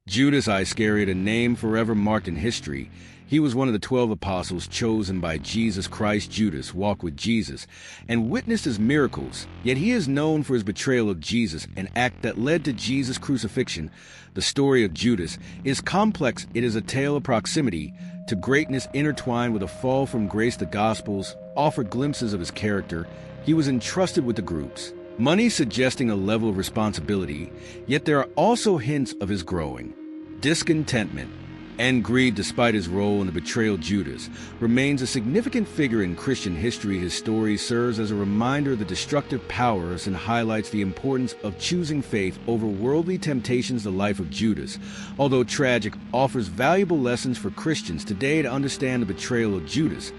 Judas Iscariot, a name forever marked in history. He was one of the 12 apostles chosen by Jesus Christ. Judas walked with Jesus and witnessed his miracles, yet he is known for his betrayal of Jesus, an act that led to Jesus' crucifixion. The story of Judas is complex. It is a tale of proximity to greatness intertwined with a fall from grace. The Gospels offer glimpses of his character. He was entrusted with the groups, money suggesting a level of responsibility, yet there are also hints of his growing discontentment and greed. Despite his role in the betrayal, Judas remains a significant figure in Christian history. His story serves as a reminder of the destructive powers and highlights the importance of choosing faith over worldly temptations. The life of Judas, although tragic, offers valuable lessons for Christians today. To understand the betrayal of Judas,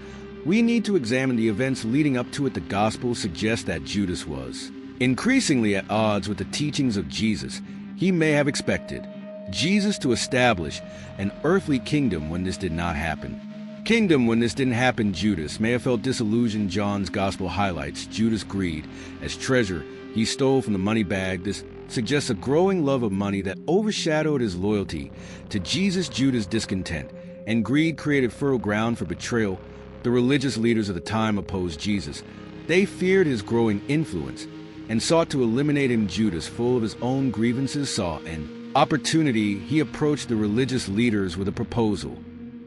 we need to examine the events leading up to it. The Gospels suggest that Judas was increasingly at odds with the teachings of Jesus. He may have expected Jesus to establish an earthly kingdom when this did not happen. Judas may have felt disillusioned. John's Gospel highlights Judas' greed as treasure he stole from the money bag. This suggests a growing love of money that overshadowed his loyalty to Jesus. Judas' discontent and greed created fertile ground for betrayal. The religious leaders of the time opposed Jesus. They feared his growing influence and sought to eliminate him. Judas, full of his own grievances, saw an opportunity. He approached the religious leaders with a proposal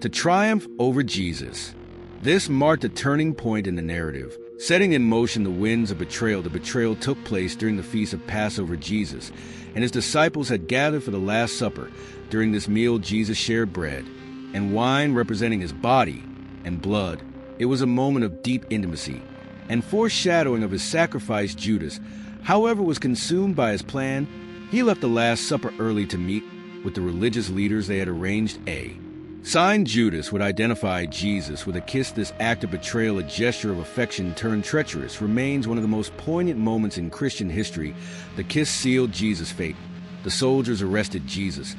to triumph over Jesus. This marked a turning point in the narrative, setting in motion the winds of betrayal. The betrayal took place during the feast of Passover. Jesus and his disciples had gathered for the Last Supper. During this meal, Jesus shared bread and wine representing his body and blood. It was a moment of deep intimacy and foreshadowing of his sacrifice. Judas, however, was consumed by his plan. He left the Last Supper early to meet with the religious leaders. They had arranged a sign. Judas would identify Jesus with a kiss. This act of betrayal, a gesture of affection turned treacherous, remains one of the most poignant moments in Christian history. The kiss sealed Jesus' fate. The soldiers arrested Jesus.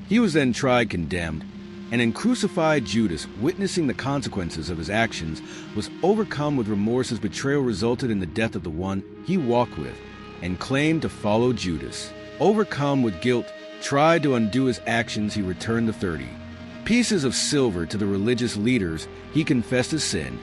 He was then tried, condemned, and then crucified. Judas, witnessing the consequences of his actions, was overcome with remorse. His betrayal resulted in the death of the one he walked with and claimed to follow. Judas, overcome with guilt, tried to undo his actions. He returned the 30 pieces of silver to the religious leaders. He confessed his sin.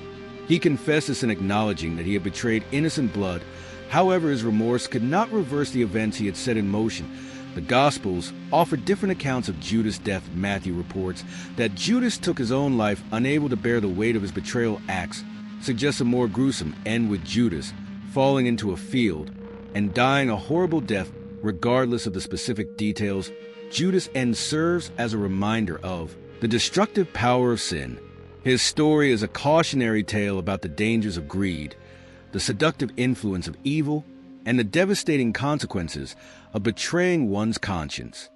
Acknowledging that he had betrayed innocent blood. However, his remorse could not reverse the events he had set in motion. The Gospels offer different accounts of Judas' death. Matthew reports that Judas took his own life, unable to bear the weight of his betrayal. Acts suggests a more gruesome end, with Judas falling into a field and dying a horrible death. Regardless of the specific details, Judas' end serves as a reminder of the destructive power of sin. His story is a cautionary tale about the dangers of greed, the seductive influence of evil, and the devastating consequences of betraying one's conscience.